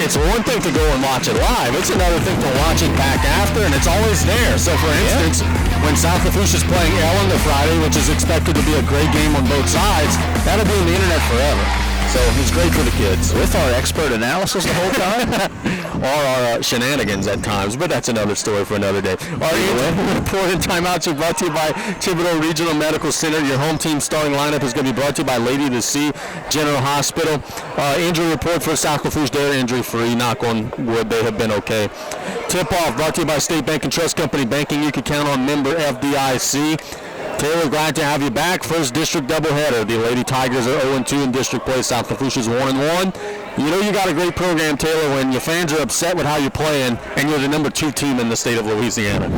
it's one thing to go and watch it live. It's another thing to watch it back after, and it's always there. So, for instance, when South Lafourche is playing Ellen the Friday, which is expected to be a great game on both sides, that'll be on the internet forever. So it's great for the kids. With our expert analysis the whole time? Or our shenanigans at times, but that's another story for another day. Our injury report and timeouts are brought to you by Thibodeau Regional Medical Center. Your home team starting lineup is going to be brought to you by Lady of the Sea General Hospital. Injury report for South Lafourche, they're injury-free. Knock on wood, they have been okay. Tip-off brought to you by State Bank and Trust Company. Banking you can count on, member FDIC. Taylor, glad to have you back. First district doubleheader. The Lady Tigers are 0-2 in district play. South Lafourche is 1-1. You know you got a great program, Taylor, when your fans are upset with how you're playing and you're the number 2 team in the state of Louisiana.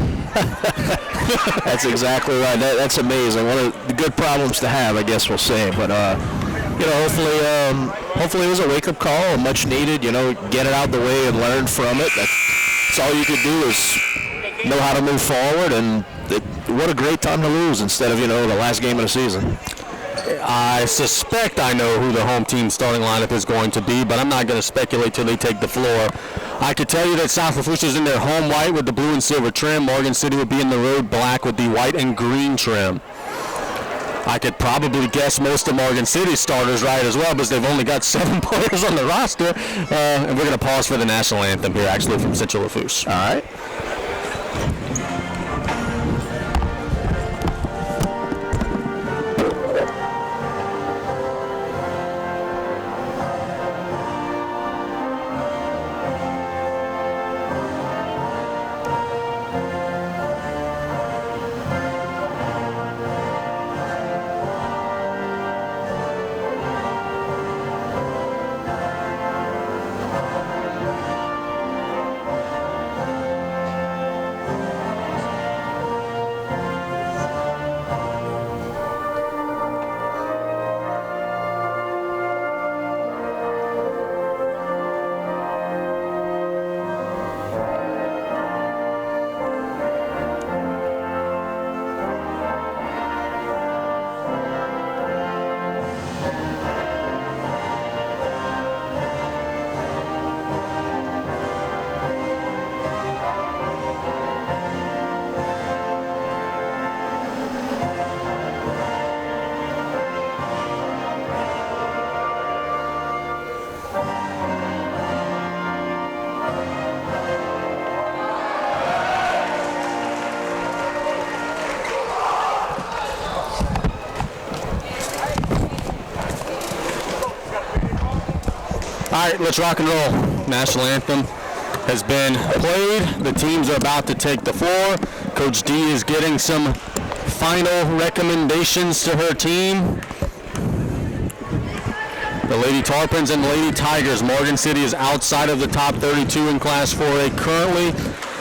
That's exactly right. That's amazing. One of the good problems to have, I guess we'll say. But hopefully it was a wake-up call, much needed. Get it out the way and learn from it. That's all you could do is know how to move forward, and what a great time to lose instead of, the last game of the season. I suspect I know who the home team starting lineup is going to be, but I'm not going to speculate till they take the floor. I could tell you that South Lafourche is in their home white with the blue and silver trim. Morgan City would be in the road black with the white and green trim. I could probably guess most of Morgan City's starters right as well, because they've only got 7 players on the roster. And we're going to pause for the national anthem here, actually, from Central Lafourche. All right. All right, let's rock and roll. National anthem has been played. The teams are about to take the floor. Coach D is getting some final recommendations to her team. The Lady Tarpons and Lady Tigers. Morgan City is outside of the top 32 in Class 4A currently.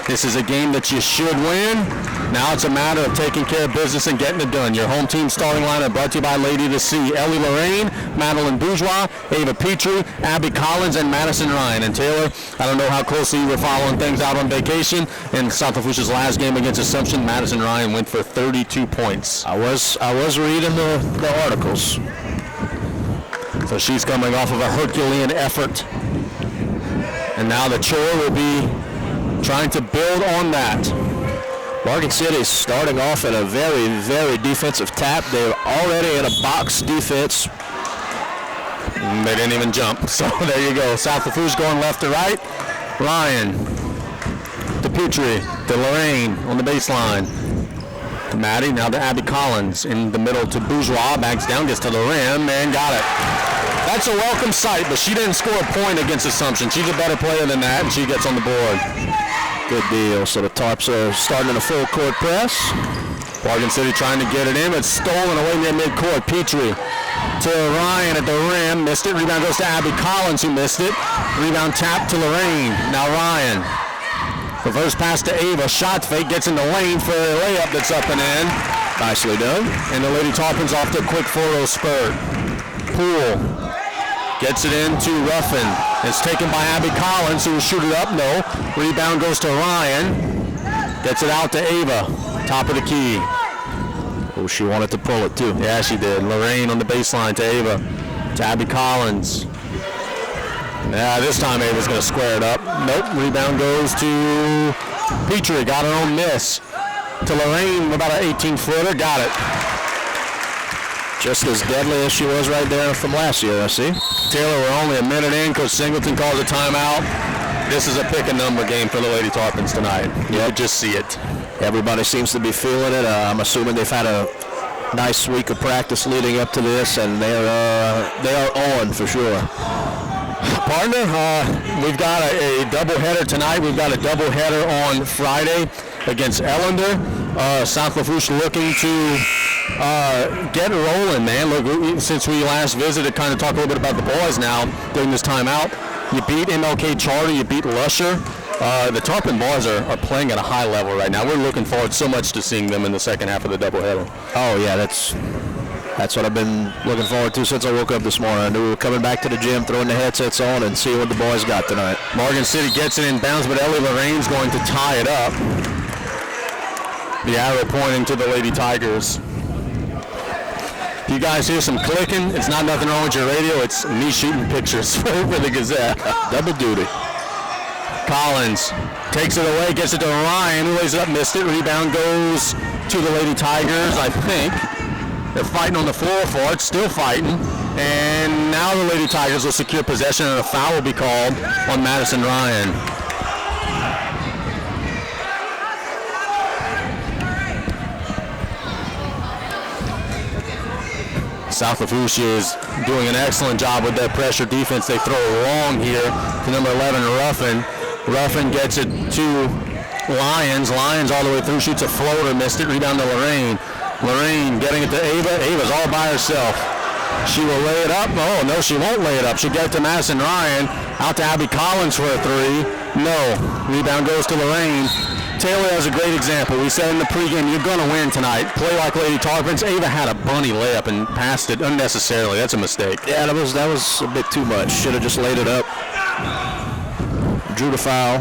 This is a game that you should win. Now it's a matter of taking care of business and getting it done. Your home team starting lineup brought to you by Lady of the Sea. Ellie Lorraine, Madeline Bourgeois, Ava Petrie, Abby Collins, and Madison Ryan. And Taylor, I don't know how closely you were following things out on vacation. In South Lafourche's last game against Assumption, Madison Ryan went for 32 points. I was reading the articles. So she's coming off of a Herculean effort. And now the chore will be trying to build on that. Morgan City is starting off in a very, very defensive tap. They're already in a box defense. They didn't even jump. So there you go. South Lafourche going left to right. Ryan to Petrie to Lorraine on the baseline. To Maddie, now to Abby Collins in the middle to Bourgeois. Backs down, gets to the rim, and got it. That's a welcome sight, but she didn't score a point against Assumption. She's a better player than that, and she gets on the board. Good deal. So the Tarps are starting a full court press. Morgan City trying to get it in. It's stolen away near midcourt. Petrie to Ryan at the rim. Missed it. Rebound goes to Abby Collins, who missed it. Rebound tap to Lorraine. Now Ryan. Reverse pass to Ava. Shot fake. Gets in the lane for a layup that's up and in. Nicely done. And the Lady Tarpons off to a quick 4-0 spurt. Poole gets it into Ruffin. It's taken by Abby Collins, who will shoot it up. No. Rebound goes to Ryan. Gets it out to Ava. Top of the key. Oh, she wanted to pull it too. Yeah, she did. Lorraine on the baseline to Ava. To Abby Collins. Yeah, this time Ava's going to square it up. Nope, rebound goes to Petrie. Got her own miss. To Lorraine, about an 18-footer. Got it. Just as deadly as she was right there from last year, I see. Taylor, we're only a minute in. Coach Singleton calls a timeout. This is a pick-a-number game for the Lady Tarpons tonight. You can just see it. Everybody seems to be feeling it. I'm assuming they've had a nice week of practice leading up to this, and they are on for sure. Partner, we've got a doubleheader tonight. We've got a doubleheader on Friday against Ellender. South Lafourche looking to get rolling, man. Look, since we last visited, kind of talk a little bit about the boys now during this timeout. You beat MLK Charter, you beat Lusher. The Tarpon boys are playing at a high level right now. We're looking forward so much to seeing them in the second half of the doubleheader. Oh, yeah, that's what I've been looking forward to since I woke up this morning. I knew we were coming back to the gym, throwing the headsets on, and seeing what the boys got tonight. Morgan City gets it in bounds, but Ellie Lorraine's going to tie it up. The arrow pointing to the Lady Tigers. If you guys hear some clicking, it's not nothing wrong with your radio. It's me shooting pictures for the Gazette. Double duty. Collins takes it away, gets it to Ryan, who lays it up, missed it. Rebound goes to the Lady Tigers, I think. They're fighting on the floor for it, still fighting. And now the Lady Tigers will secure possession, and a foul will be called on Madison Ryan. South Lafourche is doing an excellent job with their pressure defense. They throw it long here to number 11, Ruffin. Ruffin gets it to Lyons. Lyons all the way through, shoots a floater, missed it. Rebound to Lorraine. Lorraine getting it to Ava. Ava's all by herself. She will lay it up. Oh, no, she won't lay it up. She'll get it to Madison Ryan. Out to Abby Collins for a three. No. Rebound goes to Lorraine. Taylor has a great example. We said in the pregame, you're going to win tonight. Play like Lady Tarpons. Ava had a bunny layup and passed it unnecessarily. That's a mistake. Yeah, that was a bit too much. Should have just laid it up. Drew the foul.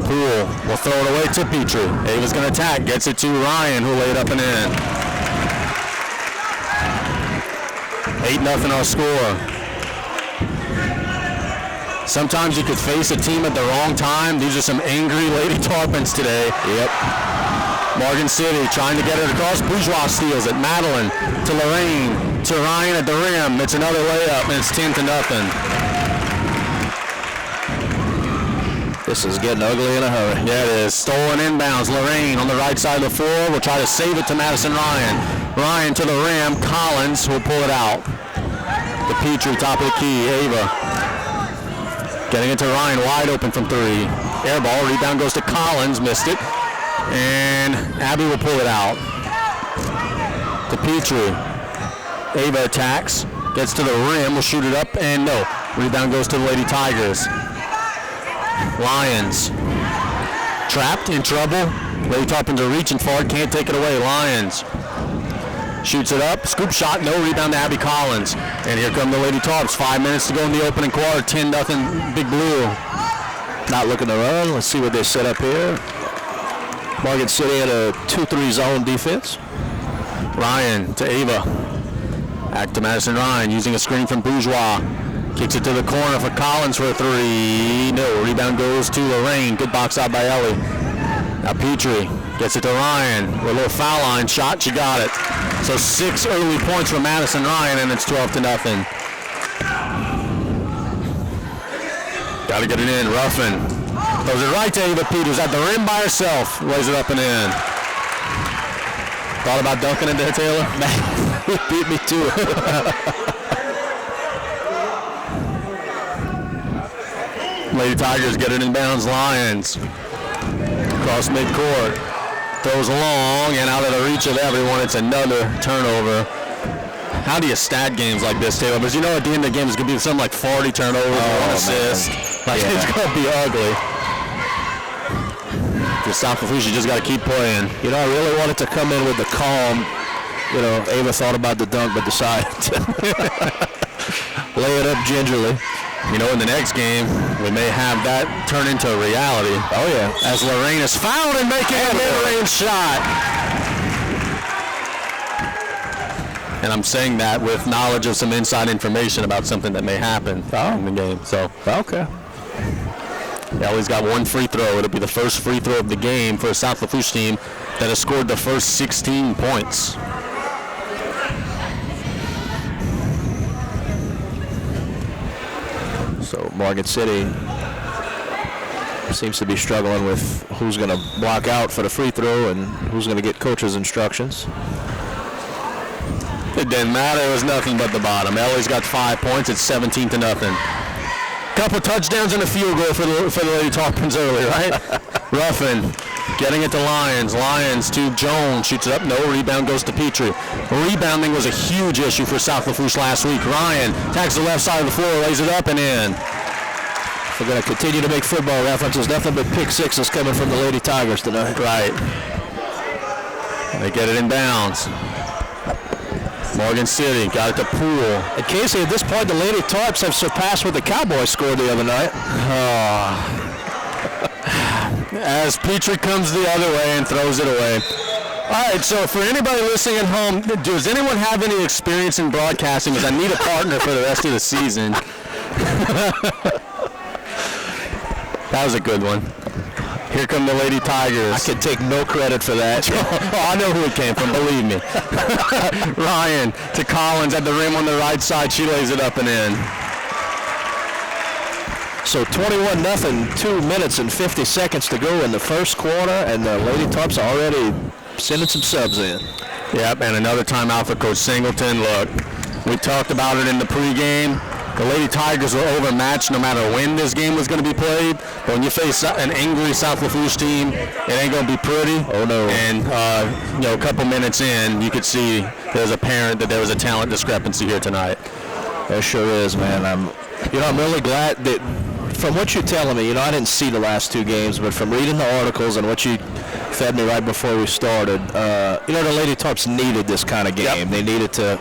Poole will throw it away to Petrie. Ava's going to attack. Gets it to Ryan, who laid up and in. 8-0 our score. Sometimes you could face a team at the wrong time. These are some angry Lady Tarpons today. Yep. Morgan City trying to get it across. Bourgeois steals it. Madeline to Lorraine. To Ryan at the rim. It's another layup, and it's 10-0. This is getting ugly in a hurry. Yeah, it is. Stolen inbounds. Lorraine on the right side of the floor will try to save it to Madison Ryan. Ryan to the rim. Collins will pull it out. The Petrie, top of the key. Ava getting it to Ryan, wide open from three. Air ball, rebound goes to Collins, missed it. And Abby will pull it out. To Petrie. Ava attacks, gets to the rim, will shoot it up, and no. Rebound goes to the Lady Tigers. Lions. Trapped, in trouble. Lady Tarpons are reaching for it, can't take it away. Lions. Shoots it up, scoop shot, no. Rebound to Abby Collins. And here come the Lady Tarps. 5 minutes to go in the opening quarter. 10-0 Big Blue. Not looking to run. Let's see what they set up here. Morgan City had a 2-3 zone defense. Ryan to Ava. Back to Madison Ryan using a screen from Bourgeois. Kicks it to the corner for Collins for a three. No. Rebound goes to Lorraine. Good box out by Ellie. Now Petrie gets it to Ryan with a little foul line shot. She got it. So 6 early points for Madison Ryan, and it's 12-0. Got to get it in. Ruffin throws it right to Ava Peters at the rim by herself. Lays it up and in. Thought about dunking it there, Taylor? He beat me to it. Lady Tigers get it in bounds. Lions. Across midcourt. Throws long and out of the reach of everyone. It's another turnover. How do you stat games like this, Taylor? Because you know at the end of the game it's going to be something like 40 turnovers and 1 assist. Like, yeah. It's going to be ugly. For South Lafourche, you just got to keep playing. You know, I really wanted to come in with the calm. You know, Ava thought about the dunk but decided to lay it up gingerly. You know, in the next game, we may have that turn into a reality. Oh, yeah. As Lorraine is fouled and making a mid-range shot. And I'm saying that with knowledge of some inside information about something that may happen in the game. So Okay. Ellie's got one free throw. It'll be the first free throw of the game for a South Lafourche team that has scored the first 16 points. So Morgan City seems to be struggling with who's going to block out for the free throw and who's going to get coach's instructions. It didn't matter. It was nothing but the bottom. Ellie's got 5 points. It's 17-0. Couple touchdowns and a field goal for the Lady Tarpons early, right? Ruffin getting it to Lyons. Lyons to Jones. Shoots it up. No. Rebound goes to Petrie. Rebounding was a huge issue for South Lafourche last week. Ryan attacks the left side of the floor, lays it up and in. We're going to continue to make football references. Nothing but pick sixes coming from the Lady Tigers tonight. Right. They get it in bounds. Morgan City got it to Poole. And Casey, at this point, the Lady Tarps have surpassed what the Cowboys scored the other night. As Petrie comes the other way and throws it away. All right, so for anybody listening at home, does anyone have any experience in broadcasting? Because I need a partner for the rest of the season. That was a good one. Here come the Lady Tigers. I can take no credit for that. Oh, I know who it came from, believe me. Ryan to Collins at the rim on the right side. She lays it up and in. So 21-0, 2 minutes and 50 seconds to go in the first quarter, and the Lady Tarps are already sending some subs in. Yep, and another timeout for Coach Singleton. Look, we talked about it in the pregame. The Lady Tigers were overmatched no matter when this game was going to be played. But when you face an angry South Lafourche team, it ain't going to be pretty. Oh, no. And, a couple minutes in, you could see there's apparent that there was a talent discrepancy here tonight. There sure is, man. I'm really glad that from what you're telling me, I didn't see the last two games, but from reading the articles and what you fed me right before we started, the Lady Tarps needed this kind of game. Yep. They needed to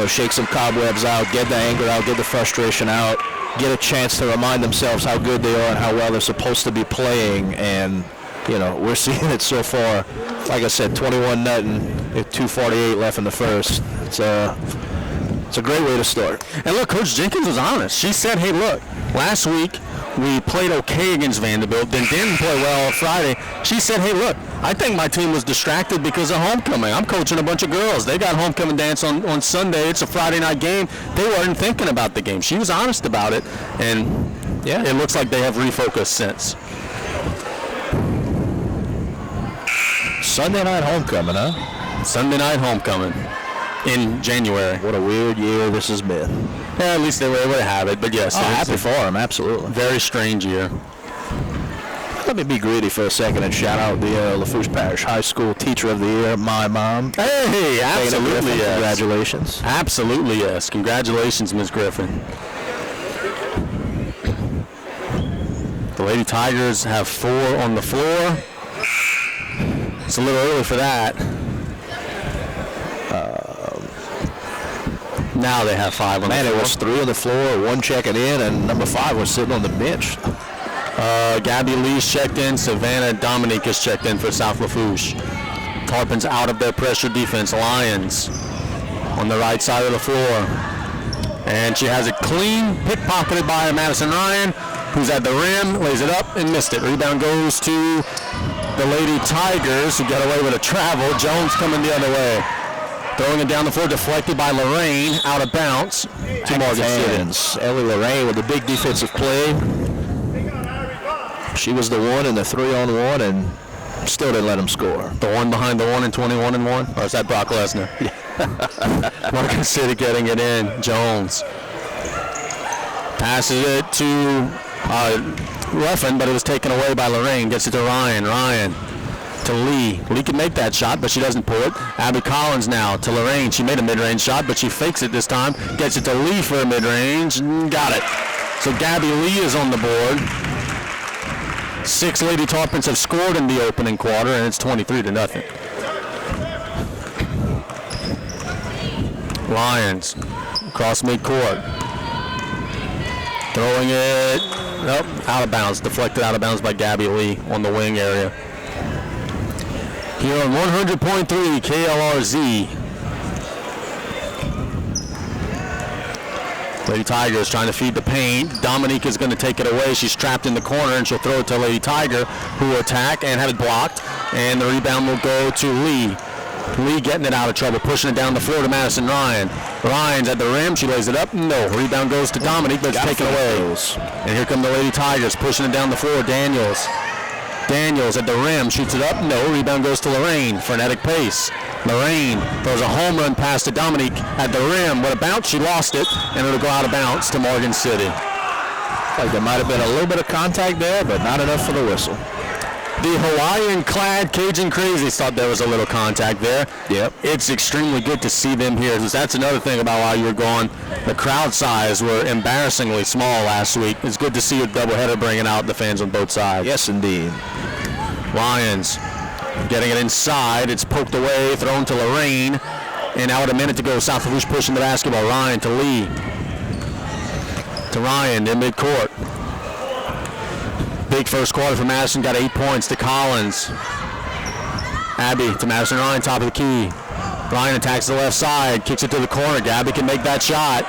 shake some cobwebs out, get the anger out, get the frustration out, get a chance to remind themselves how good they are and how well they're supposed to be playing. And, we're seeing it so far. Like I said, 21-0, 2:48 left in the first. It's a great way to start. And look, Coach Jenkins was honest. She said, hey, look, last week we played okay against Vanderbilt, then didn't play well on Friday. She said, hey, look, I think my team was distracted because of homecoming. I'm coaching a bunch of girls. They got homecoming dance on Sunday. It's a Friday night game. They weren't thinking about the game. She was honest about it, and it looks like they have refocused since. Sunday night homecoming, huh? Sunday night homecoming in January. What a weird year this has been. Yeah, at least they were able to have it, but yes. Happy for them, absolutely. Very strange year. Let me be greedy for a second and shout out the Lafourche Parish High School Teacher of the Year, my mom. Hey, absolutely yes. Congratulations. Absolutely yes. Congratulations, Ms. Griffin. The Lady Tigers have 4 on the floor. It's a little early for that. Now they have 5 on the floor. Man, it was 3 on the floor, 1 checking in, and number 5 was sitting on the bench. Gabby Lee's checked in. Savannah Dominique is checked in for South Lafourche. Tarpons out of their pressure defense. Lyons on the right side of the floor. And she has it clean, pickpocketed by Madison Ryan, who's at the rim, lays it up and missed it. Rebound goes to the Lady Tigers, who got away with a travel. Jones coming the other way. Throwing it down the floor, deflected by Lorraine, out of bounds to Morgan City. Ellie Lorraine with a big defensive play. She was the one in the 3-on-1 and still didn't let him score. The one behind the one in 21-1? Or is that Brock Lesnar? Morgan City getting it in. Jones passes it to Ruffin, but it was taken away by Lorraine. Gets it to Ryan. Ryan to Lee. Lee can make that shot, but she doesn't pull it. Abby Collins now to Lorraine. She made a mid-range shot, but she fakes it this time. Gets it to Lee for a mid-range. Got it. So Gabby Lee is on the board. 6 Lady Tarpons have scored in the opening quarter, and it's 23-0. Lions across midcourt. Throwing it, nope, out of bounds. Deflected out of bounds by Gabby Lee on the wing area. Here on 100.3 KLRZ. Lady Tigers trying to feed the paint. Dominique is going to take it away. She's trapped in the corner, and she'll throw it to Lady Tiger, who will attack and have it blocked. And the rebound will go to Lee. Lee getting it out of trouble, pushing it down the floor to Madison Ryan. Ryan's at the rim. She lays it up. No. Rebound goes to Dominique, but it's taken away. And here come the Lady Tigers pushing it down the floor. Daniels at the rim, shoots it up. No. Rebound goes to Lorraine. Frenetic pace. Lorraine throws a home run pass to Dominique at the rim. What a bounce. She lost it, and it'll go out of bounds to Morgan City. Like there might have been a little bit of contact there, but not enough for the whistle. The Hawaiian-clad Cajun Crazies thought there was a little contact there. Yep. It's extremely good to see them here. That's another thing about while you were gone. The crowd size were embarrassingly small last week. It's good to see a doubleheader bringing out the fans on both sides. Yes, indeed. Lions getting it inside. It's poked away, thrown to Lorraine. And now with a minute to go, South Lafourche pushing the basketball. Ryan to Lee. To Ryan in midcourt. Big first quarter for Madison, got 8 points to Collins. Abby to Madison Ryan, top of the key. Ryan attacks the left side, kicks it to the corner. Gabby can make that shot.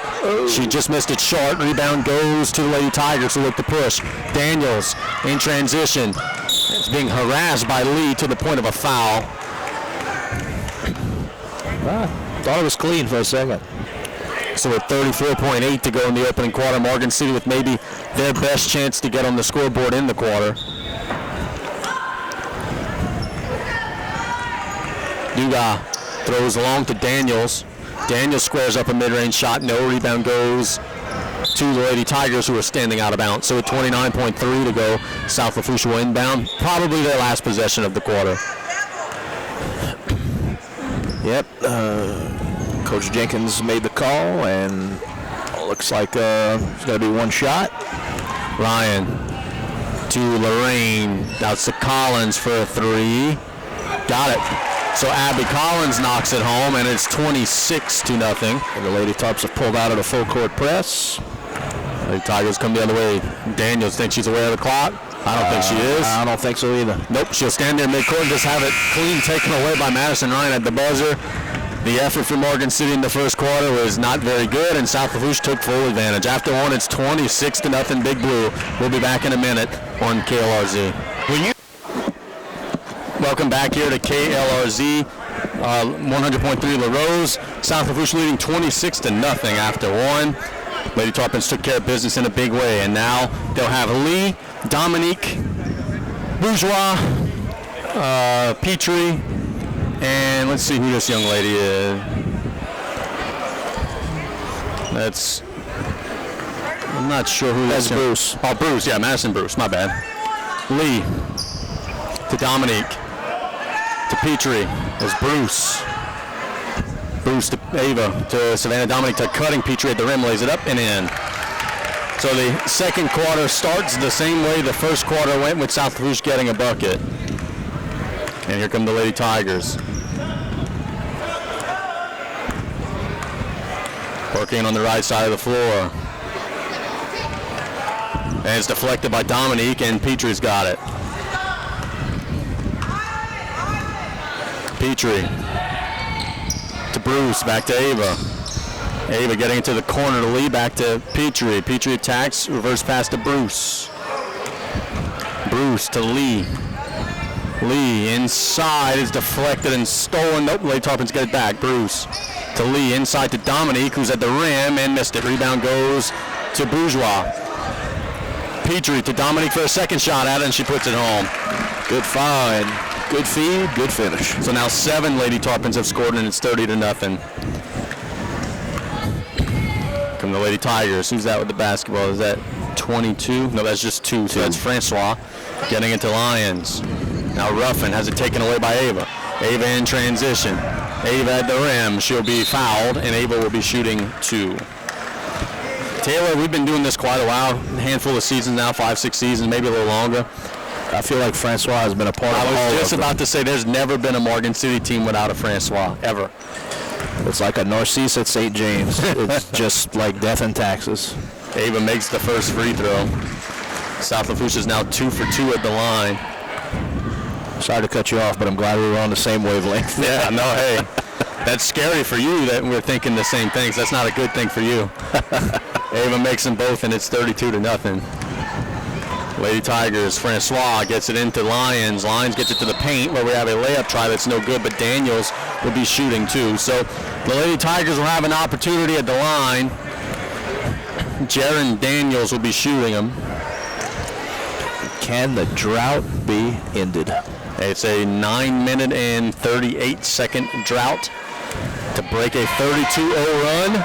She just missed it short. Rebound goes to the Lady Tigers who look to push. Daniels in transition. It's being harassed by Lee to the point of a foul. Thought it was clean for a second. So with 34.8 to go in the opening quarter, Morgan City with maybe their best chance to get on the scoreboard in the quarter. Duga throws long to Daniels. Daniels squares up a mid-range shot. No. Rebound goes to the Lady Tigers, who are standing out of bounds. So with 29.3 to go, South Lafourche will inbound. Probably their last possession of the quarter. Yep. Coach Jenkins made the call, and looks like it's going to be one shot. Ryan to Lorraine. That's to Collins for a three. Got it. So Abby Collins knocks it home, and it's 26-0. And the Lady Tarps have pulled out of the full court press. The Tigers come the other way. Daniels thinks she's aware of the clock. I don't think she is. I don't think so either. Nope, she'll stand there midcourt and just have it clean taken away by Madison Ryan at the buzzer. The effort for Morgan City in the first quarter was not very good, and South Lafourche took full advantage. After one, it's 26-0 Big Blue. We'll be back in a minute on KLRZ. Welcome back here to KLRZ, 100.3 La Rose. South Lafourche leading 26-0 after one. Lady Tarpons took care of business in a big way, and now they'll have Lee, Dominique, Bourgeois, Petrie, and let's see who this young lady is. I'm not sure who that's. That's Bruce. Oh, Bruce, yeah, Madison Bruce, my bad. Lee to Dominique to Petrie. There's Bruce. Bruce to Ava to Savannah. Dominique to cutting. Petrie at the rim, lays it up and in. So the second quarter starts the same way the first quarter went, with South Lafourche getting a bucket. And here come the Lady Tigers. Working on the right side of the floor. And it's deflected by Dominique, and Petrie's got it. Petrie to Bruce, back to Ava. Ava getting into the corner to Lee, back to Petrie. Petrie attacks, reverse pass to Bruce. Bruce to Lee. Lee inside is deflected and stolen. Nope, Lady Tarpons get it back. Bruce to Lee, inside to Dominique, who's at the rim and missed it. Rebound goes to Bourgeois. Petrie to Dominique for a second shot at it, and she puts it home. Good find, good feed, good finish. So now 7 Lady Tarpons have scored, and it's 30-0. Come the Lady Tigers. Who's that with the basketball? Is that 22? No, that's just 2. So that's Francois getting it to Lions. Now Ruffin has it taken away by Ava. Ava in transition. Ava at the rim. She'll be fouled, and Ava will be shooting 2. Taylor, we've been doing this quite a while, a handful of seasons now, 5-6 seasons, maybe a little longer. I feel like Francois has been a part of all of them. I was just about to say there's never been a Morgan City team without a Francois, ever. It's like a Narcisse at St. James. It's just like death and taxes. Ava makes the first free throw. South Lafourche is now 2 for 2 at the line. Sorry to cut you off, but I'm glad we were on the same wavelength. Yeah, no, hey. That's scary for you that we're thinking the same things. That's not a good thing for you. Ava makes them both, and it's 32-0. Lady Tigers, Francois gets it into Lions. Lions gets it to the paint where we have a layup try that's no good, but Daniels will be shooting too. So the Lady Tigers will have an opportunity at the line. Jaron Daniels will be shooting them. Can the drought be ended? It's a 9-minute and 38-second drought to break a 32-0 run.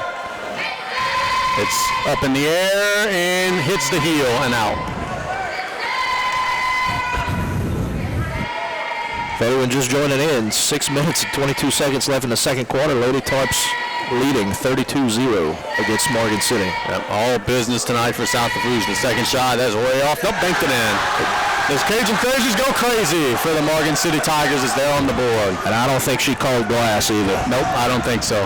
It's up in the air and hits the heel and out. If anyone just joining in, 6 minutes and 22 seconds left in the second quarter. Lady Tarps leading 32-0 against Morgan City. Yep, all business tonight for South Lafourche. The second shot, that's way off. Nope, banked it in. Those Cajun Crazies go crazy for the Morgan City Tigers as they're on the board. And I don't think she called glass either. Nope, I don't think so.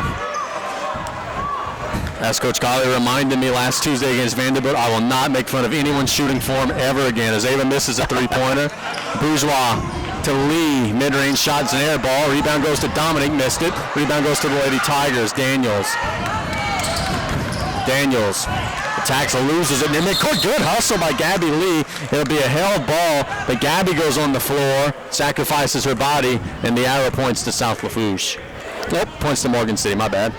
As Coach Colley reminded me last Tuesday against Vanderbilt, I will not make fun of anyone shooting for him ever again. As Ava misses a three-pointer, Bourgeois to Lee, mid-range shots, an air ball. Rebound goes to Dominic, missed it. Rebound goes to the Lady Tigers. Daniels attacks and loses it. And good hustle by Gabby Lee. It'll be a held ball, but Gabby goes on the floor, sacrifices her body, and the arrow points to South Lafourche. Nope, points to Morgan City, my bad.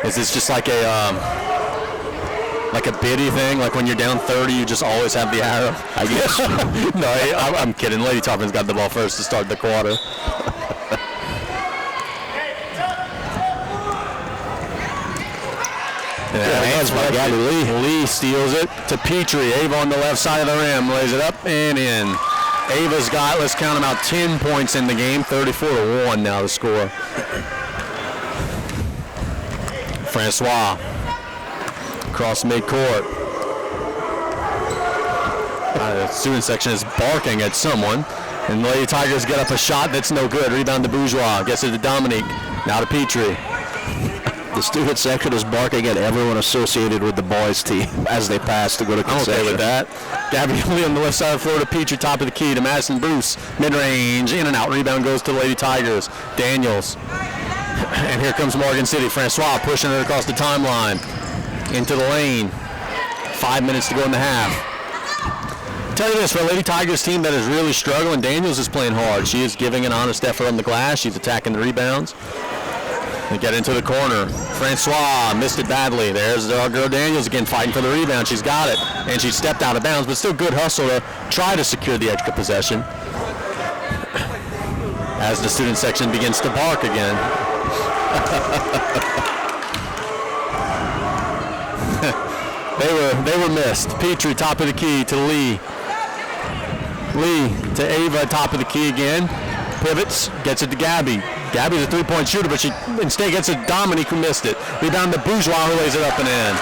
Is this just like a biddy thing? Like when you're down 30, you just always have the arrow? I guess. No, I'm kidding. Lady Toppin's got the ball first to start the quarter. Hands by Gabby Lee. Lee steals it to Petrie. Ava on the left side of the rim. Lays it up and in. Ava's got, let's count them out, 10 points in the game. 34-1 now the score. Francois across midcourt. The student section is barking at someone. And the Lady Tigers get up a shot that's no good. Rebound to Bourgeois. Gets it to Dominique. Now to Petrie. The student section is barking at everyone associated with the boys team as they pass to go to concession. I'm okay with that. Gabby Lee on the left side of the floor to Petrie, top of the key to Madison Bruce. Mid-range, in and out. Rebound goes to the Lady Tigers. Daniels. And here comes Morgan City. Francois pushing it across the timeline. Into the lane. 5 minutes to go in the half. I'll tell you this, for a Lady Tigers team that is really struggling, Daniels is playing hard. She is giving an honest effort on the glass. She's attacking the rebounds. They get into the corner. Francois missed it badly. There's our girl Daniels again fighting for the rebound. She's got it. And she stepped out of bounds, but still good hustle to try to secure the extra possession. As the student section begins to bark again. They were missed. Petrie, top of the key to Lee. Lee to Ava, top of the key again. Pivots, gets it to Gabby. Gabby's a three-point shooter, but she instead gets it to Dominique, who missed it. Rebound to Bourgeois, who lays it up and in.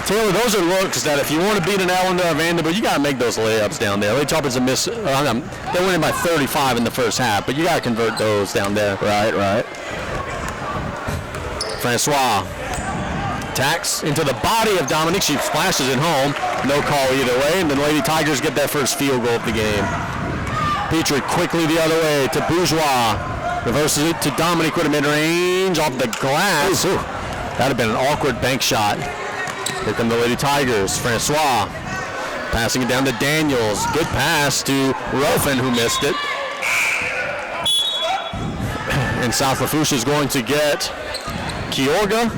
Taylor, those are looks that if you want to beat an Allendale or Vanderbilt, you got to make those layups down there. Lady Tarpons a miss. They're winning by 35 in the first half, but you got to convert those down there. Right. Francois attacks into the body of Dominique. She splashes it home. No call either way, and the Lady Tigers get that first field goal of the game. Petrie quickly the other way to Bourgeois. Reverses it to Dominique with a mid-range off the glass. Ooh. That would have been an awkward bank shot. Here come the Lady Tigers. Francois passing it down to Daniels. Good pass to Ruffin, who missed it. And South Lafourche is going to get Kyorga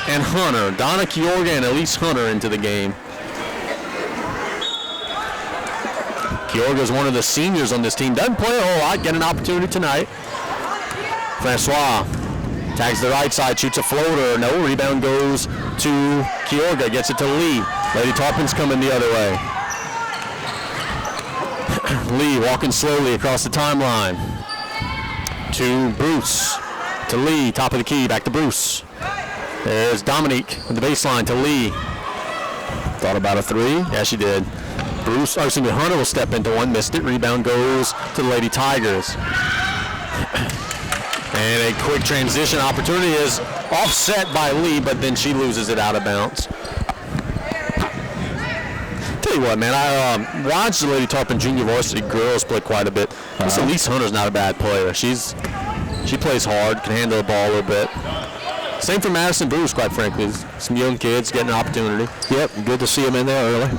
and Hunter. Donna Kyorga and Elise Hunter into the game. Kyorga is one of the seniors on this team. Doesn't play a whole lot. Get an opportunity tonight. Francois tags the right side, shoots a floater. No, rebound goes to Kyorga. Gets it to Lee. Lady Tarpons coming the other way. Lee walking slowly across the timeline. To Bruce. To Lee, top of the key, back to Bruce. There's Dominique with the baseline to Lee. Thought about a three? Yeah, she did. Hunter will step into one, missed it. Rebound goes to the Lady Tigers. And a quick transition opportunity is offset by Lee, but then she loses it out of bounds. Tell you what, man, I watched the Lady Tarpon Junior Varsity girls play quite a bit. This Elise Hunter's not a bad player. She's She plays hard, can handle the ball a little bit. Same for Madison Bruce, quite frankly. Some young kids getting an opportunity. Yep, good to see him in there early.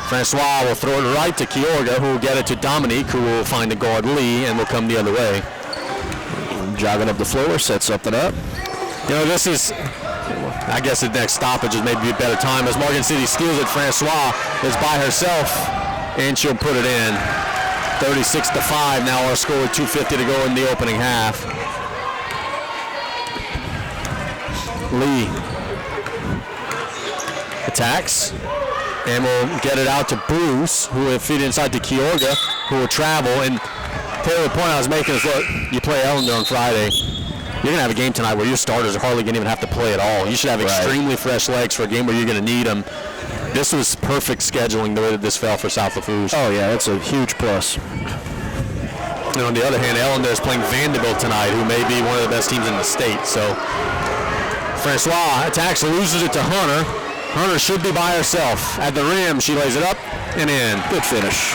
Francois will throw it right to Kyorga, who will get it to Dominique, who will find the guard Lee, and will come the other way. Jogging up the floor, set something up. You know, this is, I guess the next stoppage is maybe a better time. As Morgan City steals it, Francois is by herself, and she'll put it in. 36-5, now our score with 2:50 to go in the opening half. Lee attacks, and will get it out to Bruce, who will feed inside to Kyorga, who will travel. And the point I was making is, look, you play Ellender on Friday, you're going to have a game tonight where your starters are hardly going to even have to play at all. You should have extremely fresh legs for a game where you're going to need them. This was perfect scheduling the way that this fell for South Lafourche. Oh, yeah, that's a huge plus. And on the other hand, Ellender is playing Vanderbilt tonight, who may be one of the best teams in the state. So Francois attacks, loses it to Hunter. Hunter should be by herself. At the rim, she lays it up and in. Good finish.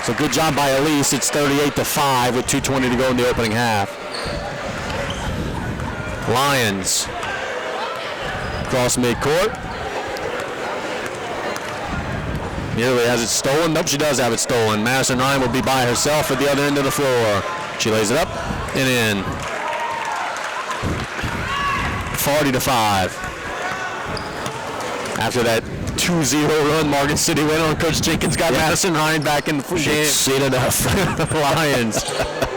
So good job by Elise. It's 38-5 with 2:20 to go in the opening half. Lions cross midcourt. Nearly has it stolen. Nope, she does have it stolen. Madison Ryan will be by herself at the other end of the floor. She lays it up and in. 40-5. After that 2-0 run Morgan City went on, Coach Jenkins got Madison Ryan back in the game. Seen enough. Lions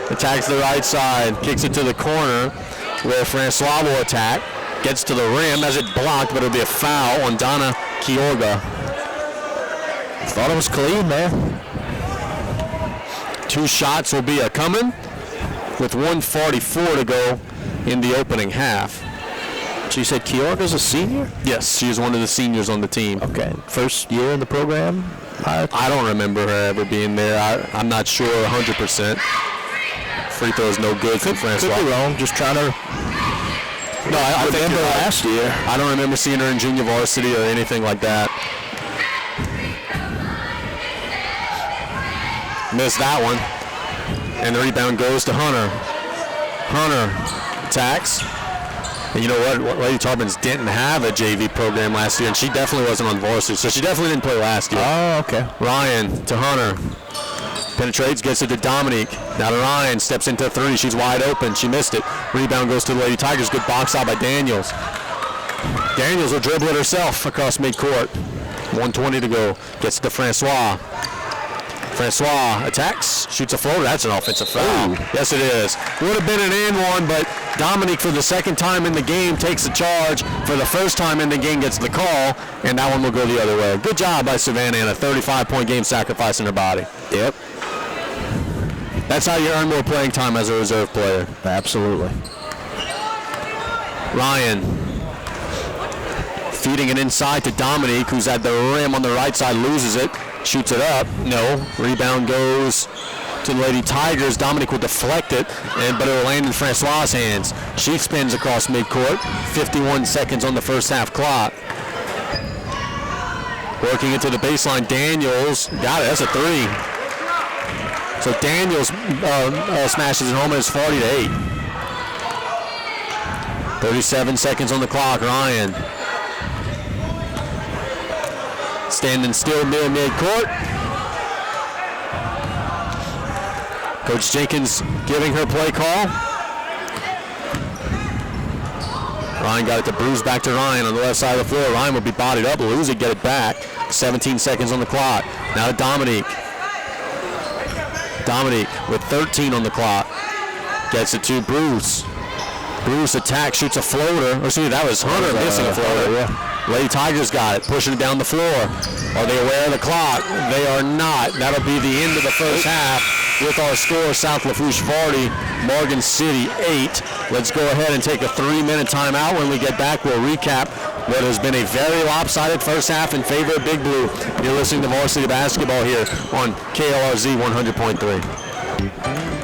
attacks the right side, kicks it to the corner where Francois will attack. Gets to the rim as it blocked, but it'll be a foul on Donna Kyorga. Thought it was clean, man. 2 shots will be a coming with 1:44 to go in the opening half. So you said Kyorga's a senior? Yes, she is one of the seniors on the team. Okay. First year in the program? I don't remember her ever being there. I'm not sure 100%. Free throw is no good for Francois. Could be wrong. Just trying to No, I think remember you're right. last year. I don't remember seeing her in junior varsity or anything like that. Missed that one. And the rebound goes to Hunter. Hunter attacks. And you know what? Lady Tarbins didn't have a JV program last year, and she definitely wasn't on varsity, so she definitely didn't play last year. Oh, okay. Ryan to Hunter. Penetrates, gets it to Dominique. Now to Ryan, steps into 3. She's wide open. She missed it. Rebound goes to the Lady Tigers. Good box out by Daniels. Daniels will dribble it herself across midcourt. 1:20 to go. Gets it to Francois. Francois attacks, shoots a floater. That's an offensive foul. Ooh. Yes, it is. Would have been an and one, but Dominique, for the second time in the game, takes the charge. For the first time in the game, gets the call, and that one will go the other way. Good job by Savannah and a 35-point game sacrificing her body. Yep. That's how you earn more playing time as a reserve player. Absolutely. Ryan feeding it inside to Dominique, who's at the rim on the right side, loses it. Shoots it up. No. Rebound goes to the Lady Tigers. Dominique will deflect it, but it will land in Francois' hands. She spins across midcourt. 51 seconds on the first half clock. Working it to the baseline. Daniels got it. That's a 3. So Daniels smashes it home, and it's 40-8. 37 seconds on the clock. Ryan standing still near midcourt. Coach Jenkins giving her play call. Ryan got it to Bruce, back to Ryan on the left side of the floor. Ryan will be bodied up, lose it, get it back. 17 seconds on the clock. Now to Dominique. Dominique with 13 on the clock. Gets it to Bruce. Bruce attacks, shoots a floater. Or excuse me, that was Hunter missing a floater. Yeah. Lady Tigers got it, pushing it down the floor. Are they aware of the clock? They are not. That'll be the end of the first half with our score, South Lafourche 40, Morgan City 8. Let's go ahead and take a 3-minute timeout. When we get back, we'll recap what has been a very lopsided first half in favor of Big Blue. You're listening to Varsity Basketball here on KLRZ 100.3.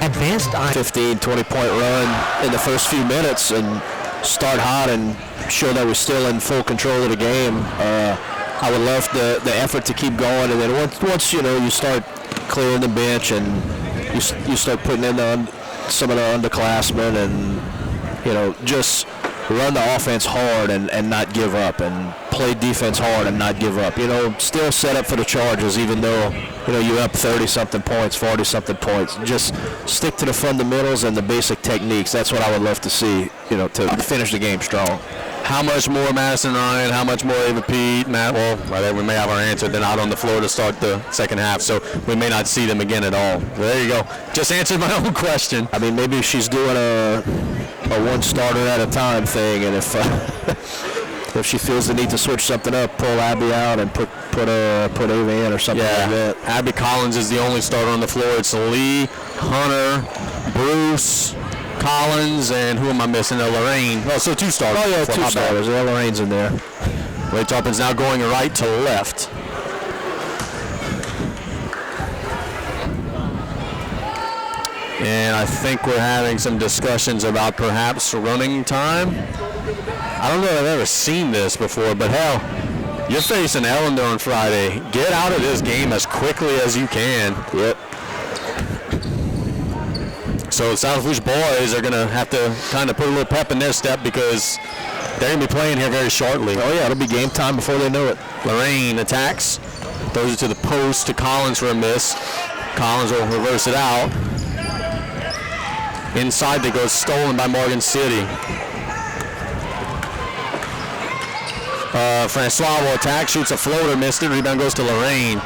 Advanced 15, 20-point run in the first few minutes and start hot and show that we're still in full control of the game. I would love the effort to keep going, and then once you start clearing the bench and you start putting in some of the underclassmen and, just run the offense hard and not give up, and play defense hard and not give up. Still set up for the Chargers, even though, you're up 30-something points, 40-something points. Just stick to the fundamentals and the basic techniques. That's what I would love to see, to finish the game strong. How much more Madison Ryan, how much more Ava Pete, Matt? Well, we may have our answer. They're not on the floor to start the second half, so we may not see them again at all. Well, there you go. Just answered my own question. I mean, maybe she's doing a one starter at a time thing, and if she feels the need to switch something up, pull Abby out and put Ava in or something like that. Abby Collins is the only starter on the floor. It's Lee, Hunter, Bruce, Collins, and who am I missing? Lorraine. Oh, so two starters. Oh, yeah, two starters. Yeah, Lorraine's in there. Ray Tarpin's now going right to left. And I think we're having some discussions about perhaps running time. I don't know if I've ever seen this before, but hell, you're facing Ellender on Friday. Get out of this game as quickly as you can. Yep. So South Lafourche boys are going to have to kind of put a little pep in their step because they're going to be playing here very shortly. Oh, yeah, it'll be game time before they know it. Lorraine attacks, throws it to the post to Collins for a miss. Collins will reverse it out. Inside they go, stolen by Morgan City. Francois will attack, shoots a floater, missed it. Rebound goes to Lorraine.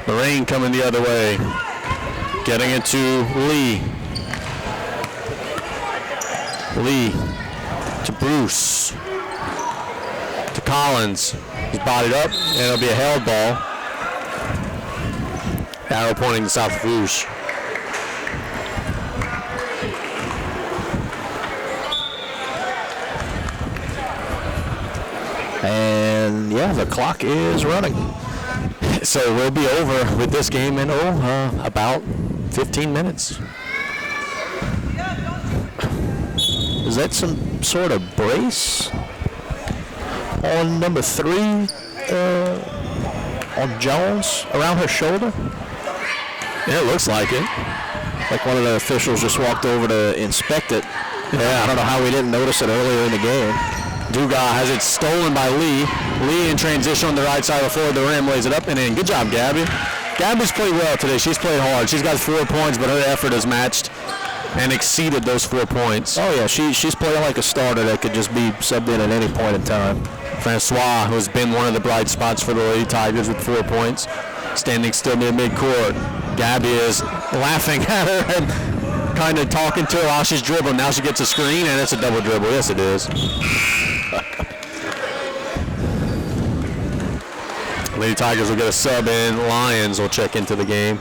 Lorraine coming the other way. Getting it to Lee. Lee to Bruce. To Collins. He's bodied up, and it'll be a held ball. Arrow pointing to South Lafourche. And yeah, the clock is running. So we'll be over with this game in about 15 minutes. Is that some sort of brace on number 3 on Jones around her shoulder? Yeah, it looks like it. Like one of the officials just walked over to inspect it. Yeah, I don't know how we didn't notice it earlier in the game. Dugas has it stolen by Lee. Lee in transition on the right side of the floor. The rim lays it up and in. Good job, Gabby. Gabby's played well today. She's played hard. She's got 4 points, but her effort has matched and exceeded those 4 points. Oh, yeah. She's playing like a starter that could just be subbed in at any point in time. Francois, who has been one of the bright spots for the Lady Tigers with 4 points, standing still near midcourt. Gabby is laughing at her and kind of talking to her while she's dribbling. Now she gets a screen, and it's a double dribble. Yes, it is. Lady Tigers will get a sub in. Lions will check into the game.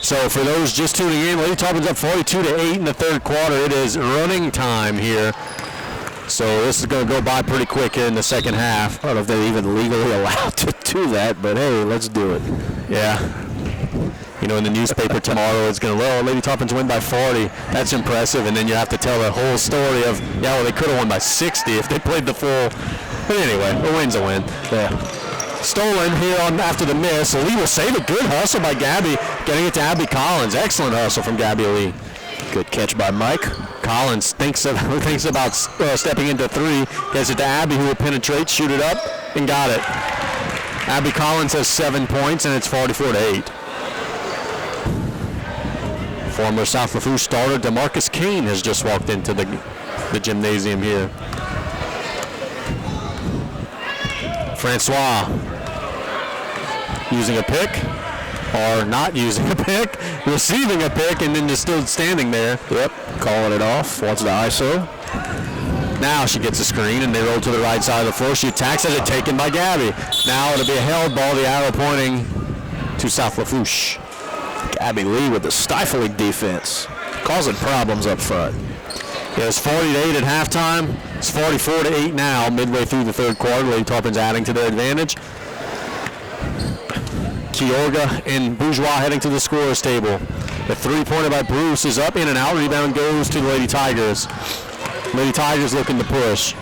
So for those just tuning in, Lady Tarpin's up 42-8 in the third quarter. It is running time here. So this is going to go by pretty quick in the second half. I don't know if they're even legally allowed to do that, but hey, let's do it. Yeah. You know, in the newspaper tomorrow, it's going to, well, Lady Tarpin's win by 40. That's impressive. And then you have to tell the whole story of, yeah, well, they could have won by 60 if they played the full. But anyway, a win's a win. Yeah. Stolen here on after the miss. Lee will save it. Good hustle by Gabby, getting it to Abby Collins. Excellent hustle from Gabby Lee. Good catch by Mike. Collins thinks about stepping into 3. Gets it to Abby, who will penetrate, shoot it up, and got it. Abby Collins has 7 points, and it's 44-8. Former South Lafourche starter DeMarcus Kane has just walked into the gymnasium here. Francois using a pick, or not using a pick, receiving a pick, and then just still standing there. Yep, calling it off. Wants the ISO. Now she gets a screen, and they roll to the right side of the floor. She attacks, has it taken by Gabby. Now it'll be a held ball, the arrow pointing to South Lafourche. Gabby Lee with the stifling defense, causing problems up front. Yeah, it's 40-8 at halftime. It's 44-8 now, midway through the third quarter. Lady Tarpin's adding to their advantage. Kiorga and Bourgeois heading to the scorer's table. The three-pointer by Bruce is up, in and out. Rebound goes to the Lady Tigers. Lady Tigers looking to push.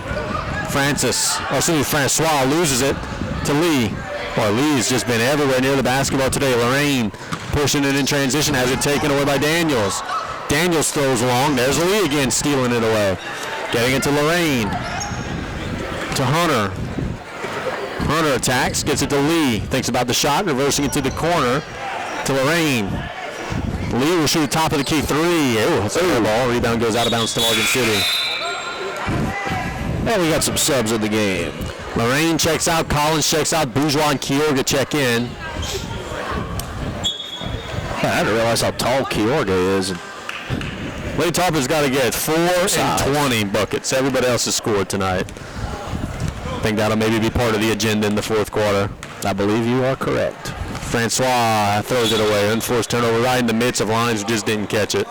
Francois loses it to Lee. Well, Lee's just been everywhere near the basketball today. Lorraine pushing it in transition, has it taken away by Daniels. Daniels throws long. There's Lee again stealing it away. Getting it to Lorraine. To Hunter. Hunter attacks, gets it to Lee. Thinks about the shot, reversing it to the corner to Lorraine. Lee will shoot the top of the key three. Oh, it's a fair ball. Rebound goes out of bounds to Morgan City. And we got some subs in the game. Lorraine checks out, Collins checks out, Bourgeois and Kyorga check in. I didn't realize how tall Kyorga is. Lady Tarpon's got to get 4 and 20 buckets. Everybody else has scored tonight. I think that'll maybe be part of the agenda in the fourth quarter. I believe you are correct. Francois throws it away. Unforced turnover right in the midst of Lyons, who just didn't catch it.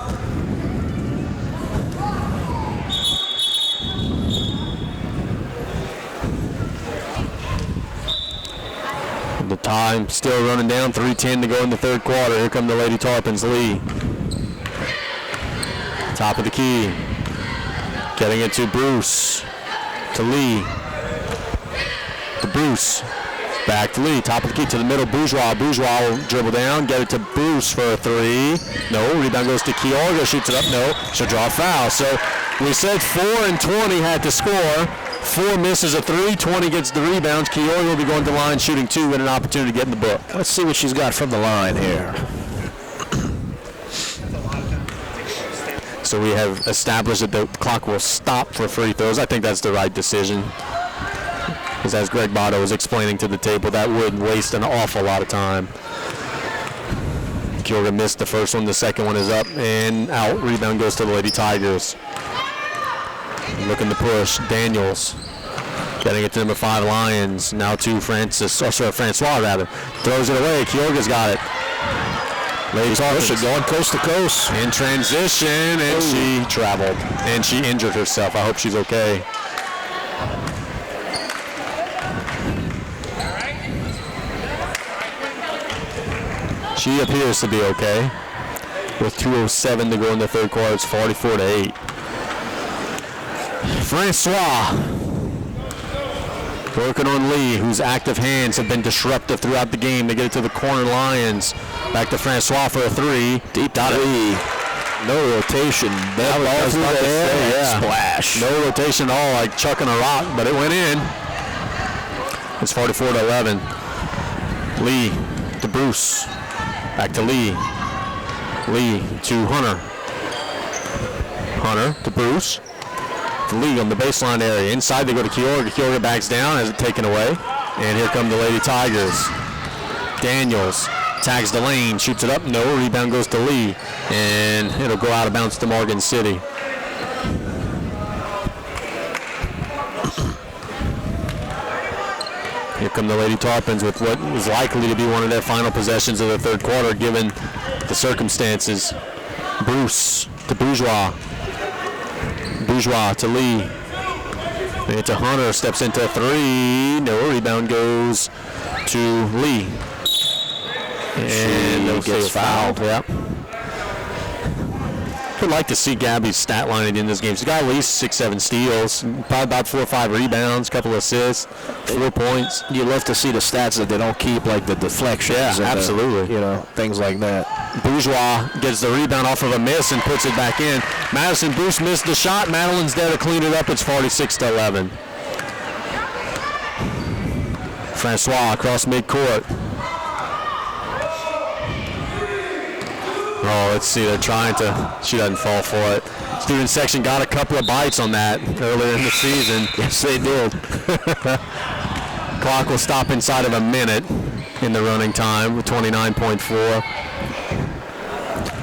The time still running down, 3:10 to go in the third quarter. Here come the Lady Tarpons. Lee. Top of the key. Getting it to Bruce. To Lee. To Bruce. Back to Lee. Top of the key to the middle. Bourgeois. Bourgeois will dribble down. Get it to Bruce for a three. No. Rebound goes to Kyorga. Shoots it up. No. She'll draw a foul. So we said 4 and 20 had to score. 4 misses a 3, 20 gets the rebounds. Kyorga will be going to the line shooting 2 with an opportunity to get in the book. Let's see what she's got from the line here. So we have established that the clock will stop for free throws. I think that's the right decision. Because as Greg Botto was explaining to the table, that would waste an awful lot of time. Kyorga missed the first one. The second one is up and out. Rebound goes to the Lady Tigers. Looking to push. Daniels getting it to number 5 Lions. Now to Francois rather. Throws it away. Kyorga's got it. Lady Tarpons going coast to coast. In transition, and she traveled. And she injured herself. I hope she's okay. She appears to be okay. With 2:07 to go in the third quarter, it's 44-8. Francois working on Lee, whose active hands have been disruptive throughout the game. They get it to the corner Lions. Back to Francois for a 3. Deep dot Lee. No rotation. That ball through there. Yeah. Splash. No rotation at all, like chucking a rock, but it went in. It's 44-11. Lee to Bruce. Back to Lee. Lee to Hunter. Hunter to Bruce. To Lee on the baseline area. Inside they go to Kyorga. Kyorga backs down, has it taken away. And here come the Lady Tigers. Daniels tags the lane, shoots it up. No, rebound goes to Lee. And it'll go out of bounds to Morgan City. Here come the Lady Tarpons with what is likely to be one of their final possessions of the third quarter given the circumstances. Bruce to Bourgeois. Bourgeois to Lee. And to Hunter, steps into a 3. No, rebound goes to Lee. And she gets fouled. Yeah. Would like to see Gabby's stat line in this game. She's got at least 6-7 steals, probably about 4 or 5 rebounds, couple assists, 4 points. You love to see the stats that they don't keep, like the deflections. Yeah, absolutely. Things like that. Bourgeois gets the rebound off of a miss and puts it back in. Madison Bruce missed the shot. Madeline's there to clean it up. It's 46-11. Francois across midcourt. Oh, let's see. They're trying to. She doesn't fall for it. Student section got a couple of bites on that earlier in the season. Yes, they did. Clock will stop inside of a minute in the running time with 29.4.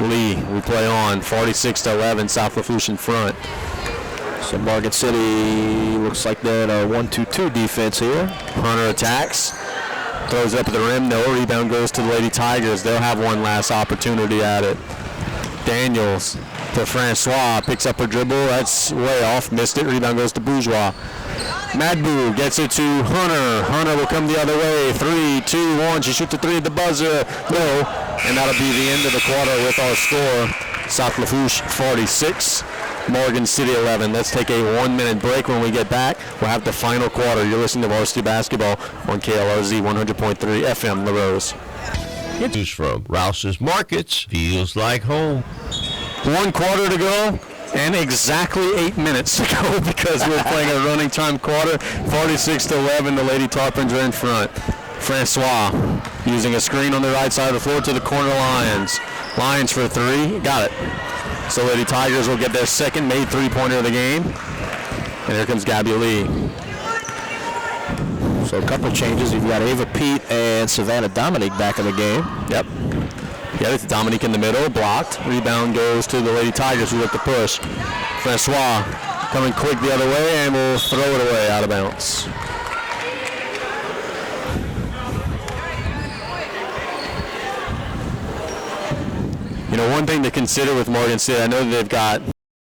Lee, we play on 46-11. South Lafourche in front. So Morgan City looks like they're in a 1-2-2 defense here. Hunter attacks. Throws it up at the rim. No. Rebound goes to the Lady Tigers. They'll have one last opportunity at it. Daniels to Francois. Picks up her dribble. That's way off. Missed it. Rebound goes to Bourgeois. Madbu gets it to Hunter. Hunter will come the other way. 3, 2, 1. She shoots a 3 at the buzzer. No. And that'll be the end of the quarter with our score. South Lafourche 46. Morgan City 11. Let's take a 1-minute break. When we get back, we'll have the final quarter. You're listening to Varsity Basketball on KLRZ 100.3 FM, La Rose. News from Rouse's Markets. Feels like home. 1 quarter to go. And exactly 8 minutes to go because we're playing a running time quarter. 46-11, the Lady Tarpons are in front. Francois using a screen on the right side of the floor to the corner Lions. Lions for 3, got it. So Lady Tigers will get their second made three-pointer of the game. And here comes Gabby Lee. So a couple of changes. You've got Ava Pete and Savannah Dominique back in the game. Yep. Yeah, it's Dominique in the middle, blocked. Rebound goes to the Lady Tigers who look to push. Francois coming quick the other way and will throw it away out of bounds. You know, one thing to consider with Morgan City, I know they've got